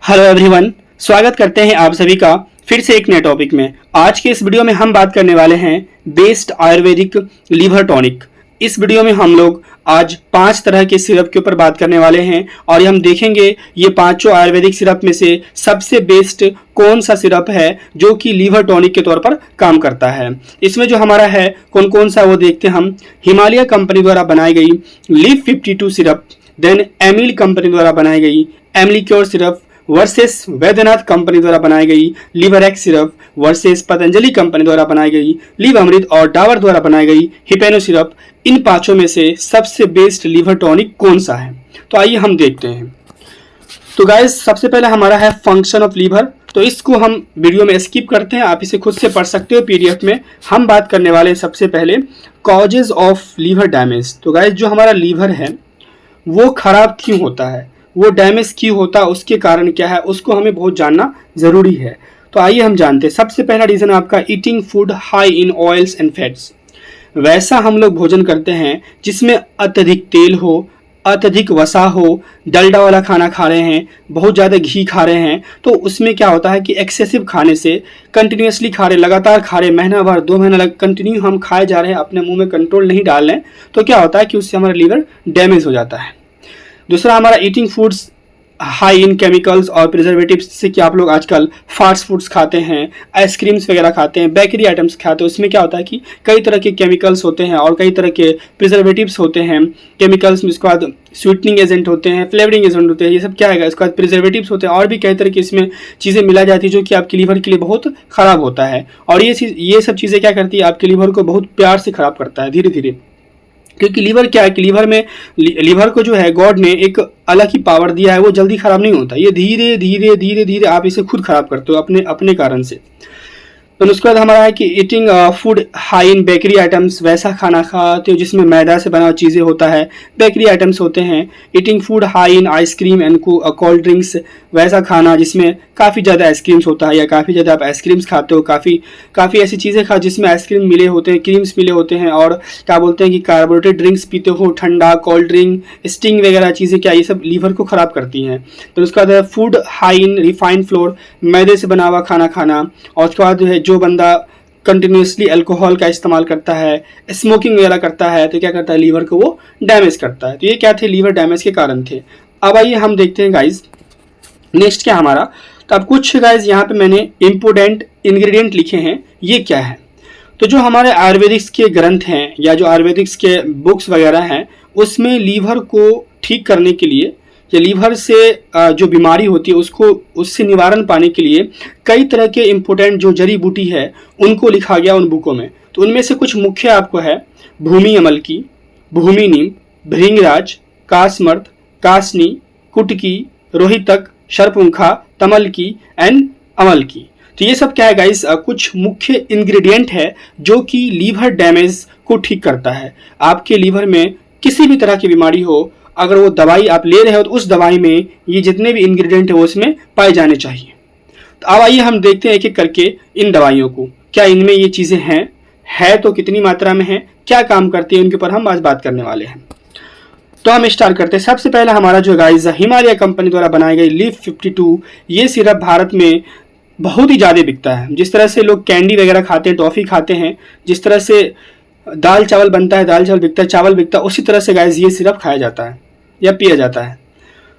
Hello everyone, स्वागत करते हैं आप सभी का फिर से एक नए टॉपिक में। आज के इस वीडियो में हम बात करने वाले हैं बेस्ट आयुर्वेदिक लीवर टॉनिक। इस वीडियो में हम लोग आज 5 तरह के सिरप के ऊपर बात करने वाले हैं और हम देखेंगे ये पांचों आयुर्वेदिक सिरप में से सबसे बेस्ट कौन सा सिरप है जो कि लीवर टॉनिक के तौर पर काम करता है। इसमें जो हमारा है कौन कौन सा वो देखते हैं हम। हिमालय कंपनी द्वारा बनाई गई Liv 52 syrup, then Aimil company द्वारा बनाई गई Amlycure syrup versus Baidyanath company द्वारा बनाई गई liver X syrup versus Patanjali company द्वारा बनाई गई लीव अमृत और डाबर द्वारा बनाई गई हिपेनो सिरप। इन पांचों में से सबसे बेस्ट लीवर टॉनिक कौन सा है, तो आइए हम देखते हैं। तो गाइस, सबसे पहले हमारा है फंक्शन ऑफ लीवर। तो इसको हम वीडियो में स्किप करते हैं, आप इसे खुद से पढ़ सकते हो पीडीएफ में। हम बात करने वाले हैं सबसे पहले कॉजेज ऑफ लीवर डैमेज। तो गाइस, जो हमारा लीवर है वो खराब क्यों होता है, वो डैमेज क्यों होता है, उसके कारण क्या है, उसको हमें बहुत जानना जरूरी है। तो आइए हम जानते हैं। सबसे पहला रीजन आपका eating food high in oils and fats. वैसा हम लोग भोजन करते हैं जिसमें अत्यधिक तेल हो, अत्यधिक वसा हो, डलडा वाला खाना खा रहे हैं, बहुत ज़्यादा घी खा रहे हैं, तो उसमें क्या होता है कि एक्सेसिव खाने से, कंटिन्यूसली खा रहे, लगातार खा रहे, महीना भर 2 महीना लग कंटिन्यू हम खाए जा रहे हैं, अपने मुंह में कंट्रोल नहीं डाल रहे हैं, तो क्या होता है कि उससे हमारा लीवर डैमेज हो जाता है। दूसरा हमारा eating foods high in chemicals और प्रिजर्वेटिव्स, जैसे कि आप लोग आजकल फास्ट फूड्स खाते हैं, आइसक्रीम्स वगैरह खाते हैं, बेकरी आइटम्स खाते हैं, उसमें क्या होता है कि कई तरह के केमिकल्स होते हैं और कई तरह के प्रिजर्वेटिव्स होते हैं। केमिकल्स में उसके बाद स्वीटनिंग एजेंट होते हैं, फ्लेवरिंग एजेंट होते हैं, ये सब क्या है, उसके बाद प्रिजर्वेटिव्स होते हैं और भी कई तरह की इसमें चीज़ें मिला जाती है जो कि आपके लीवर के लिए बहुत ख़राब होता है। और ये सब चीज़ें क्या करती है, आपके लीवर को बहुत प्यार से ख़राब करता है धीरे धीरे। क्योंकि लीवर क्या है कि लीवर को जो है गॉड ने एक अलग ही पावर दिया है, वो जल्दी खराब नहीं होता, ये धीरे धीरे धीरे धीरे आप इसे खुद खराब करते हो अपने कारण से। तो उसके बाद हमारा है कि eating food high in bakery items, वैसा खाना खाते हो जिसमें मैदा से बना हुआ चीज़ें होता है, बेकरी आइटम्स होते हैं। Eating food high in ice cream and cold drinks, वैसा खाना जिसमें काफ़ी ज़्यादा आइसक्रीम्स होता है या काफ़ी ज़्यादा आप आइसक्रीम्स खाते हो, काफ़ी ऐसी चीज़ें खा जिसमें आइसक्रीम मिले होते हैं, क्रीम्स मिले होते हैं, और क्या बोलते हैं कि कार्बोरेटेड ड्रिंक्स पीते हो, ठंडा कोल्ड ड्रिंक, स्टिंग वगैरह चीज़ें, क्या ये सब लीवर को ख़राब करती हैं। तो उसके बाद food high in refined floor, मैदे से बना हुआ खाना खाना। और उसके बाद जो बंदा कंटिन्यूसली अल्कोहल का इस्तेमाल करता है, स्मोकिंग वगैरह करता है, तो क्या करता है, लीवर को वो डैमेज करता है। तो ये क्या थे, लीवर डैमेज के कारण थे। अब आइए हम देखते हैं गाइज नेक्स्ट क्या हमारा। तो अब कुछ गाइज यहाँ पे मैंने इम्पोर्टेंट इंग्रेडिएंट लिखे हैं, ये क्या है। तो जो हमारे आयुर्वेदिक्स के ग्रंथ हैं या जो आयुर्वेदिक्स के बुक्स वगैरह हैं, उसमें लीवर को ठीक करने के लिए या लीवर से जो बीमारी होती है उससे निवारण पाने के लिए कई तरह के इम्पोर्टेंट जो जड़ी बूटी है उनको लिखा गया उन बुकों में। तो उनमें से कुछ मुख्य आपको है भूमि अमल की, भूमि नीम, भृंगराज, कासमर्द, कासनी, कुटकी, रोहितक, शरपुंखा, तमल की एंड अमल की। तो ये सब क्या है गाइस, कुछ मुख्य इंग्रेडिएंट है जो कि लीवर डैमेज को ठीक करता है। आपके लीवर में किसी भी तरह की बीमारी हो, अगर वो दवाई आप ले रहे हो तो उस दवाई में ये जितने भी इंग्रेडिएंट है वो उसमें पाए जाने चाहिए। तो अब आइए हम देखते हैं एक एक करके इन दवाइयों को, क्या इनमें ये चीज़ें हैं तो कितनी मात्रा में है, क्या काम करती है, उनके ऊपर हम आज बात करने वाले हैं। तो हम स्टार्ट करते हैं। सबसे पहला हमारा जो गाइस हिमालय कंपनी द्वारा बनाई गई लीव 52, ये सिरप भारत में बहुत ही ज़्यादा बिकता है। जिस तरह से लोग कैंडी वगैरह खाते हैं, टॉफ़ी खाते हैं, जिस तरह से दाल चावल बनता है, दाल चावल बिकता है, चावल बिकता है, उसी तरह से गाइस ये सिरप खाया जाता है या पिया जाता है।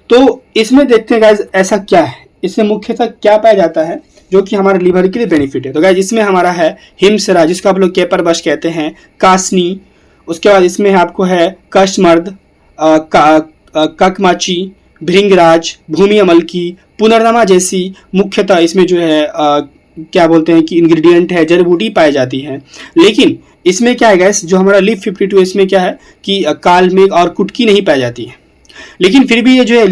तो इसमें देखते हैं गाइस ऐसा क्या है, इसमें मुख्यतः क्या पाया जाता है जो कि हमारे लीवर के लिए बेनिफिट है। तो गाइस इसमें हमारा है हिमसरा, जिसको आप लोग केपर बश कहते हैं, कासनी, उसके बाद इसमें आपको है कष्टमर्द, ककमाची, भृंगराज, भूमि अमल की, पुनर्नमा जैसी मुख्यतः इसमें जो है क्या बोलते हैं कि इंग्रेडिएंट है, जड़ी बूटी पाई जाती है। लेकिन इसमें क्या है गैस, जो हमारा लीव 52 इसमें क्या है कि काल मेघ और कुटकी नहीं पाई जाती है। लेकिन फिर भी ये जो है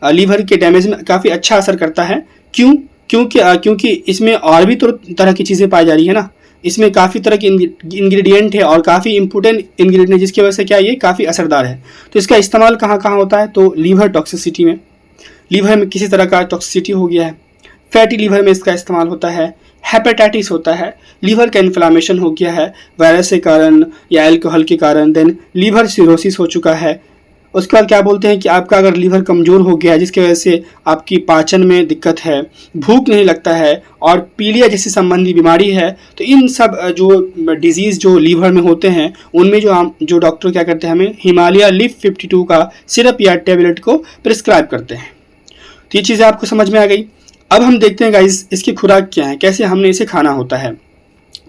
लीवर के डैमेज में काफ़ी अच्छा असर करता है। क्योंकि इसमें और भी तो तरह की चीज़ें पाई जा रही है ना, इसमें काफ़ी तरह के इंग्रेडिएंट है और काफ़ी इंपॉर्टेंट इंग्रेडिएंट है, जिसकी वजह से क्या ये काफ़ी असरदार है। तो इसका इस्तेमाल कहाँ कहाँ होता है, तो लीवर टॉक्सिसिटी में, लीवर में किसी तरह का टॉक्सिसिटी हो गया है, फैटी लीवर में इसका इस्तेमाल होता है, हेपेटाइटिस होता है, लीवर का इन्फ्लामेशन हो गया है वायरस के कारण या अल्कोहल के कारण, देन लीवर सिरोसिस हो चुका है, उसके बाद क्या बोलते हैं कि आपका अगर लीवर कमज़ोर हो गया है जिसकी वजह से आपकी पाचन में दिक्कत है, भूख नहीं लगता है और पीलिया जैसी संबंधी बीमारी है, तो इन सब जो डिजीज़ जो लीवर में होते हैं उनमें जो डॉक्टर क्या करते हैं हमें हिमालय लीफ 52 का सिरप या टेबलेट को प्रिस्क्राइब करते हैं। तो ये चीज़ें आपको समझ में आ गई। अब हम देखते हैं गाइज इसकी खुराक क्या है, कैसे हमने इसे खाना होता है।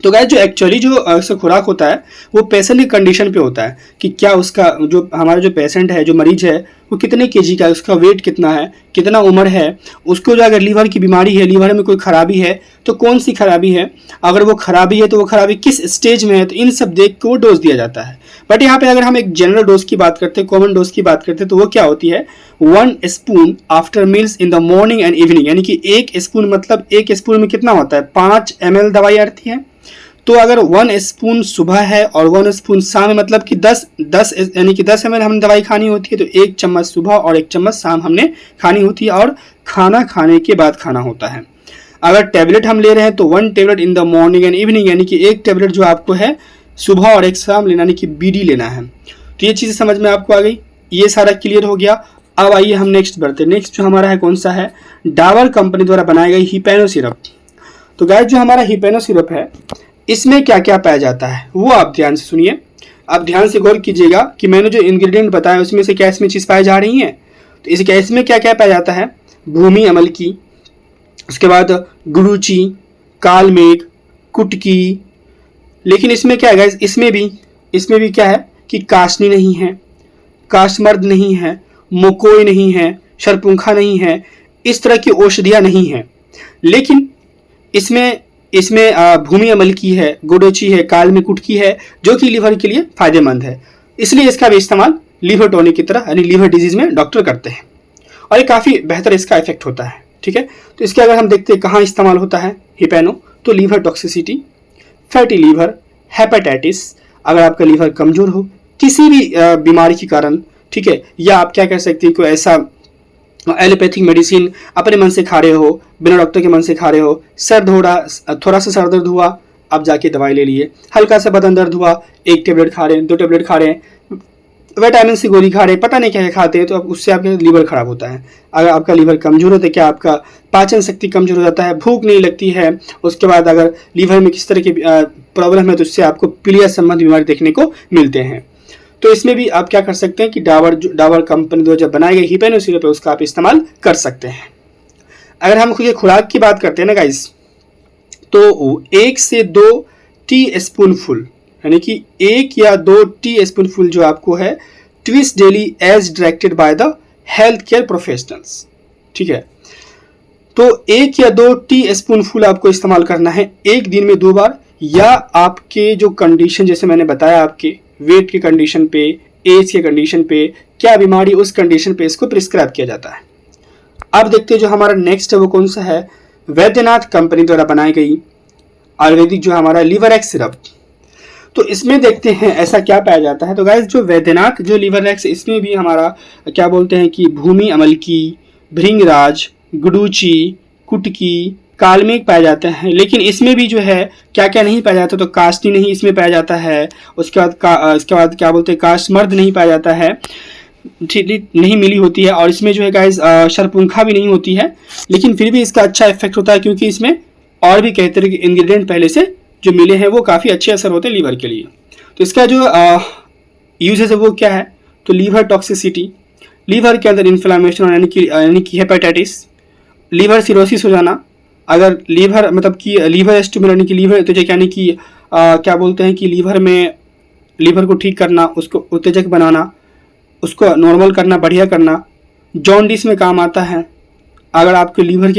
तो गाइस जो एक्चुअली जो खुराक होता है वो पेशेंट की कंडीशन पे होता है कि क्या उसका जो हमारा जो पेशेंट है, जो मरीज है, वो कितने केजी का है, उसका वेट कितना है, कितना उम्र है, उसको जो अगर लीवर की बीमारी है, लीवर में कोई खराबी है तो कौन सी खराबी है, अगर वो खराबी है तो वो खराबी किस स्टेज में है, तो इन सब देख के वो डोज दिया जाता है। बट यहाँ पे अगर हम एक जनरल डोज की बात करते हैं, कॉमन डोज की बात करते हैं, तो वो क्या होती है 1 spoon after meals in the morning and evening, यानी कि 1 स्पून मतलब 1 स्पून में कितना होता है 5 ml दवाई आती है। तो अगर 1 स्पून सुबह है और 1 स्पून शाम में मतलब कि 10 यानी कि 10 ml हमने दवाई खानी होती है, तो 1 चम्मच सुबह और 1 चम्मच शाम हमने खानी होती है और खाना खाने के बाद खाना होता है। अगर टैबलेट हम ले रहे हैं तो 1 tablet in the morning and evening, यानी कि 1 टैबलेट जो आपको है सुबह और 1 शाम लेना, यानी कि बीडी लेना है। तो ये चीज़ समझ में आपको आ गई, ये सारा क्लियर हो गया। अब आइए हम नेक्स्ट बढ़ते हैं। नेक्स्ट जो हमारा है कौन सा है, डाबर कंपनी द्वारा बनाई गई हिपैनो सिरप। तो गाइस जो हमारा हिपैनो सिरप है इसमें क्या क्या पाया जाता है वो आप ध्यान से सुनिए। आप ध्यान से गौर कीजिएगा कि मैंने जो इंग्रेडिएंट बताया उसमें से क्या इसमें चीज़ पाई जा रही है। तो इस गैस में क्या क्या पाया जाता है, भूमि अमल की, उसके बाद गुरुची, कालमेघ, कुटकी। लेकिन इसमें क्या है गाइस, इसमें भी क्या है कि काशनी नहीं है, काशमर्द नहीं है, मोकोई नहीं है, शरपुंखा नहीं है, इस तरह की औषधियाँ नहीं है। लेकिन इसमें भूमि अमल की है, गुडोची है, काल में कुटकी है, जो कि लीवर के लिए फायदेमंद है। इसलिए इसका भी इस्तेमाल लीवर टॉनिक की तरह यानी लीवर डिजीज में डॉक्टर करते हैं और ये काफ़ी बेहतर इसका इफेक्ट होता है। ठीक है, तो इसके अगर हम देखते हैं कहाँ इस्तेमाल होता है हिपैनो, तो liver toxicity, fatty liver, hepatitis, अगर आपका लीवर कमजोर हो किसी भी बीमारी के कारण, ठीक है, या आप क्या कह सकते हैं कोई ऐसा एलोपैथिक मेडिसिन अपने मन से खा रहे हो, बिना डॉक्टर के मन से खा रहे हो, सर हो रहा, थोड़ा सा सर दर्द हुआ, आप जाके दवाई ले लिए, हल्का सा बदन दर्द हुआ, 1 टेबलेट खा रहे हैं, 2 टेबलेट खा रहे हैं, विटामिन सी गोली खा रहे हैं, पता नहीं क्या क्या खाते हैं, तो अब उससे आपका लीवर खराब होता है। अगर आपका लीवर कमजोर होता है, क्या आपका पाचन शक्ति कमजोर हो जाता है, भूख नहीं लगती है, उसके बाद अगर लीवर में किस तरह की प्रॉब्लम है तो उससे आपको पीलिया संबंधी बीमारी देखने को मिलते हैं। तो इसमें भी आप क्या कर सकते हैं कि डाबर कंपनी द्वारा जब बनाए गए हिपैनो सिरप है उसका आप इस्तेमाल कर सकते हैं। अगर हम खुराक की बात करते हैं ना गाइस, तो 1 से 2 टी स्पून फुल, यानी कि 1 या 2 टी स्पून फुल जो आपको है twice daily as directed by the health care professionals. ठीक है, तो 1 या 2 टी स्पून फुल आपको इस्तेमाल करना है 1 दिन में 2 बार, या आपके जो कंडीशन जैसे मैंने बताया आपके वेट के कंडीशन पे, एज के कंडीशन पे, क्या बीमारी उस कंडीशन पे इसको प्रिस्क्राइब किया जाता है। अब देखते हैं जो हमारा नेक्स्ट है वो कौन सा है, वैद्यनाथ कंपनी द्वारा बनाई गई आयुर्वेदिक जो हमारा लीवर एक्स सिरप। तो इसमें देखते हैं ऐसा क्या पाया जाता है। तो गाइस जो वैद्यनाथ जो लीवर एक्स, इसमें भी हमारा क्या बोलते हैं कि भूमि अमल की, भृंगराज, गुडूची, कुटकी, कालमेघ पाया जाता है। लेकिन इसमें भी जो है क्या क्या नहीं पाया जाता, तो काष्टी नहीं इसमें पाया जाता है, उसके बाद क्या बोलते हैं काशमर्द नहीं पाया जाता है, नहीं मिली होती है, और इसमें जो है गाइस शरपुंखा भी नहीं होती है। लेकिन फिर भी इसका अच्छा इफेक्ट होता है क्योंकि इसमें और भी कई तरह के इंग्रेडिएंट पहले से जो मिले हैं वो काफ़ी अच्छे असर होते हैं लीवर के लिए। तो इसका जो यूजेस है वो क्या है, तो लीवर टॉक्सिसिटी, लीवर के अंदर इन्फ्लामेशन यानी कि हेपेटाइटिस, लीवर सिरोसिस हो जाना, अगर लीवर मतलब कि लीवर स्टिमुलेट यानी कि लीवर उत्तेजक, यानी कि क्या बोलते हैं कि लीवर को ठीक करना, उसको उत्तेजक बनाना, उसको नॉर्मल करना, बढ़िया करना, जॉन्डिस में काम आता है। अगर आपके लीवर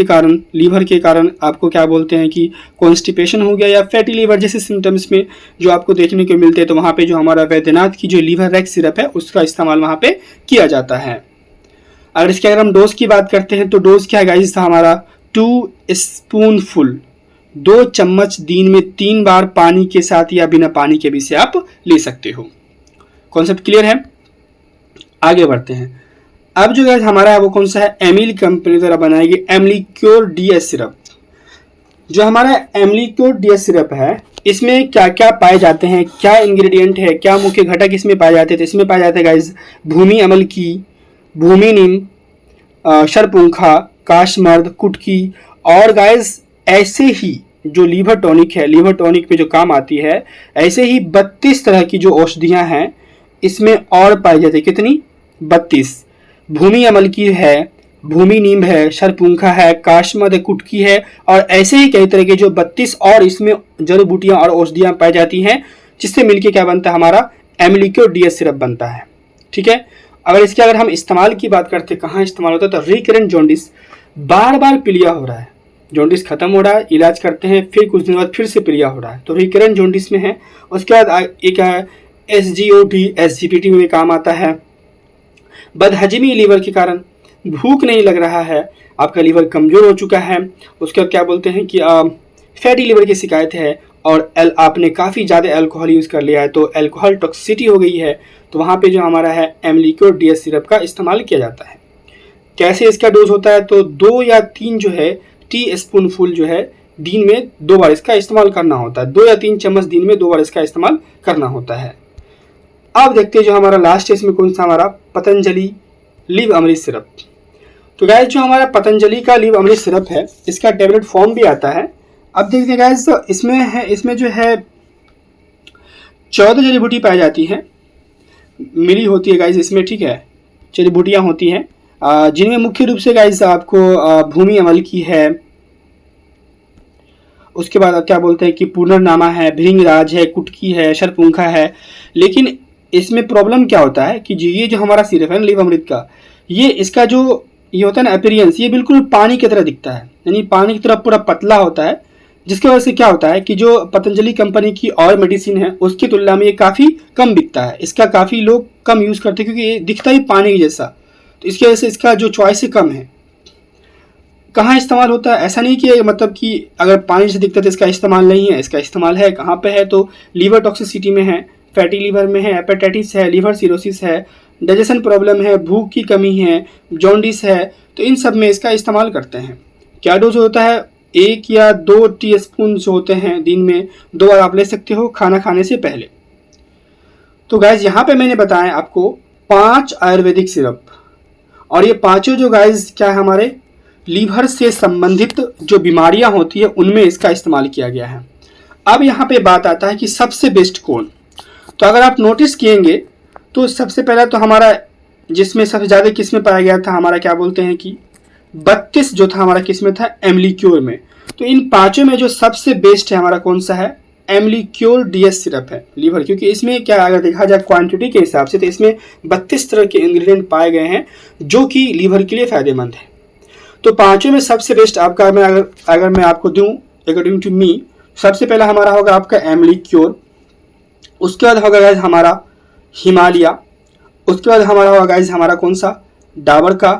के कारण आपको क्या बोलते हैं कि कॉन्स्टिपेशन हो गया या फैटी लीवर जैसे सिम्टम्स में जो आपको देखने को मिलते हैं, तो वहाँ पे जो हमारा वैद्यनाथ की जो लीवर एक्स सिरप है उसका इस्तेमाल वहाँ पे किया जाता है। अगर इसके अगर हम डोज की बात करते हैं तो डोज क्या है गाइस था हमारा 2 स्पून फुल, 2 चम्मच दिन में 3 बार पानी के साथ या बिना पानी के भी से आप ले सकते हो। कॉन्सेप्ट क्लियर है, आगे बढ़ते हैं। अब जो गाइस हमारा है वो कौन सा है, एमिल कंपनी द्वारा बनाई गई एमलीक्योर डीएस सिरप। जो हमारा एमलीक्योर डीएस सिरप है इसमें क्या क्या पाए जाते हैं, क्या इंग्रेडिएंट है, क्या मुख्य घटक इसमें पाए जाते हैं। तो इसमें पाए जाते हैं गाइज भूमि अमल की, भूमि नीम, शरपुंखा, काशमर्द, कुटकी और गाइज ऐसे ही जो लीवर टॉनिक है, लीवर टॉनिक पे जो काम आती है, ऐसे ही 32 तरह की जो औषधियां हैं इसमें और पाई जाती है। कितनी? 32। भूमि अमल की है, भूमि नीम है, शरपुंखा है, काशमद है, कुटकी है और ऐसे ही कई तरह के जो 32 और इसमें जड़ी बूटियां और औषधियां पाई जाती हैं, जिससे मिलके क्या बनता है, हमारा एम्लिक्योर डीएस सिरप बनता है। ठीक है। अगर हम इस्तेमाल की बात करते हैं, कहाँ इस्तेमाल होता है, तो रिकरेंट जॉन्डिस, बार बार पीलिया हो रहा है, जॉन्डिस खत्म हो रहा है, इलाज करते हैं, फिर कुछ दिन बाद फिर से पीलिया हो रहा है, तो रिकरेंट जॉन्डिस में है। उसके बाद एक SGOT SGPT में काम आता है। बदहजमी लीवर के कारण, भूख नहीं लग रहा है, आपका लीवर कमजोर हो चुका है, उसके बाद क्या बोलते हैं कि फैटी लीवर की शिकायत है और आपने काफ़ी ज़्यादा अल्कोहल यूज़ कर लिया है, तो अल्कोहल टॉक्सिसिटी हो गई है, तो वहाँ पे जो हमारा है एम्लिक्योर डीएस सिरप का इस्तेमाल किया जाता है। कैसे इसका डोज होता है, तो 2 या 3 जो है टीस्पूनफुल जो है दिन में 2 बार इसका इस्तेमाल करना होता है। 2 या 3 चम्मच दिन में 2 बार इसका इस्तेमाल करना होता है। अब देखते हैं जो हमारा लास्ट है इसमें कौन सा, हमारा पतंजलि लिव अमृत सिरप। तो गाइस जो हमारा पतंजलि का लिव अमृत सिरप है, इसका टैबलेट फॉर्म भी आता है। अब देखते हैं गाइस, तो इसमें जो है 14 जड़ी बूटी पाई जाती है, मिली होती है गाइस इसमें। ठीक है, जड़ी बूटियाँ होती हैं जिनमें मुख्य रूप से गाइस आपको भूमि अमल की है, उसके बाद क्या बोलते हैं कि पुनर्नामा है, भृंगराज है, कुटकी है, शरपुंखा है। लेकिन इसमें प्रॉब्लम क्या होता है कि ये जो हमारा सिरप है ना लिव अमृत का, इसका जो ये होता है ना अपीयरेंस, ये बिल्कुल पानी की तरह दिखता है, यानी पानी की तरह पूरा पतला होता है, जिसकी वजह से क्या होता है कि जो पतंजलि कंपनी की और मेडिसिन है उसकी तुलना में ये काफ़ी कम बिकता है। इसका काफ़ी लोग कम यूज़ करते हैं क्योंकि ये दिखता ही पानी जैसा, तो इसकी वजह से इसका जो चॉइस कम है। कहाँ इस्तेमाल होता है, ऐसा नहीं कि मतलब कि अगर पानी से दिखता है तो इसका इस्तेमाल नहीं है, इसका इस्तेमाल है। कहाँ पे है, तो लीवर टॉक्सिसिटी में है, फैटी लीवर में है, हेपेटाइटिस है, लीवर सिरोसिस है, डाइजेशन प्रॉब्लम है, भूख की कमी है, जॉन्डिस है, तो इन सब में इसका इस्तेमाल करते हैं। क्या डोज होता है, 1 या 2 टीस्पून जो होते हैं दिन में 2 बार आप ले सकते हो खाना खाने से पहले। तो गाइज यहाँ पे मैंने बताया आपको 5 आयुर्वेदिक सिरप, और ये पांचों जो गाइज क्या है, हमारे लीवर से संबंधित जो बीमारियां होती है उनमें इसका इस्तेमाल किया गया है। अब यहाँ पे बात आता है कि सबसे बेस्ट कौन। तो अगर आप नोटिस किएंगे तो सबसे पहला तो हमारा जिसमें सबसे ज़्यादा किस्में पाया गया था, हमारा क्या बोलते हैं कि 32 जो था हमारा किस्में था एम्लिक्योर में। तो इन पांचों में जो सबसे बेस्ट है हमारा कौन सा है, एम्लिक्योर डीएस सिरप है लीवर, क्योंकि इसमें क्या अगर देखा जाए क्वांटिटी के हिसाब से तो इसमें 32 तरह के इंग्रेडिएंट पाए गए हैं जो कि लीवर के लिए फायदेमंद है। तो पांचों में सबसे बेस्ट आपका अगर मैं आपको दूं अकॉर्डिंग टू मी, सबसे पहला हमारा होगा आपका एम्लिक्योर, उसके बाद होगा गाइज हमारा हिमालय, उसके बाद हमारा होगा गाइज हमारा कौन सा, डाबर का,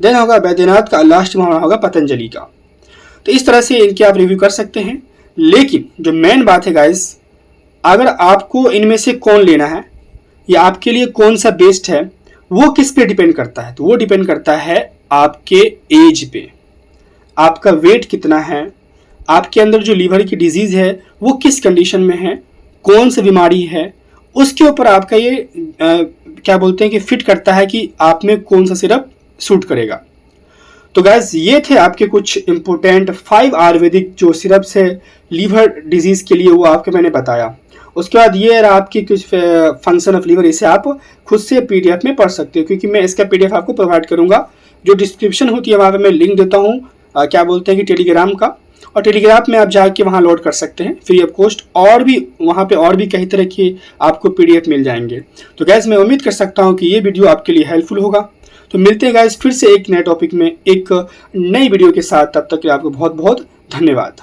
देन होगा बैद्यनाथ का, लास्ट में हमारा होगा पतंजलि का। तो इस तरह से इनके आप रिव्यू कर सकते हैं। लेकिन जो मेन बात है गाइज, अगर आपको इनमें से कौन लेना है या आपके लिए कौन सा बेस्ट है, वो किस पे डिपेंड करता है, तो वो डिपेंड करता है आपके एज पे, आपका वेट कितना है, आपके अंदर जो लीवर की डिजीज है वो किस कंडीशन में है, कौन सी बीमारी है, उसके ऊपर आपका ये क्या बोलते हैं कि फिट करता है कि आप में कौन सा सिरप सूट करेगा। तो गाइस ये थे आपके कुछ इंपॉर्टेंट 5 आयुर्वेदिक जो सिरप्स है लीवर डिजीज के लिए, वो आपके मैंने बताया। उसके बाद ये रहा आपकी कुछ फंक्शन ऑफ लीवर, इसे आप खुद से पीडीएफ में पढ़ सकते हो, क्योंकि मैं इसका पीडीएफ आपको प्रोवाइड करूंगा। जो डिस्क्रिप्शन होती है वहाँ पे मैं लिंक देता हूँ क्या बोलते हैं कि टेलीग्राम का, और टेलीग्राम में आप जाके वहाँ लोड कर सकते हैं फ्री ऑफ कॉस्ट, और भी वहाँ पे और भी कई तरह के आपको पीडीएफ मिल जाएंगे। तो गैस मैं उम्मीद कर सकता हूँ कि ये वीडियो आपके लिए हेल्पफुल होगा। तो मिलते हैं गाइस फिर से एक नए टॉपिक में एक नई वीडियो के साथ, तब तक के लिए आपको बहुत बहुत धन्यवाद।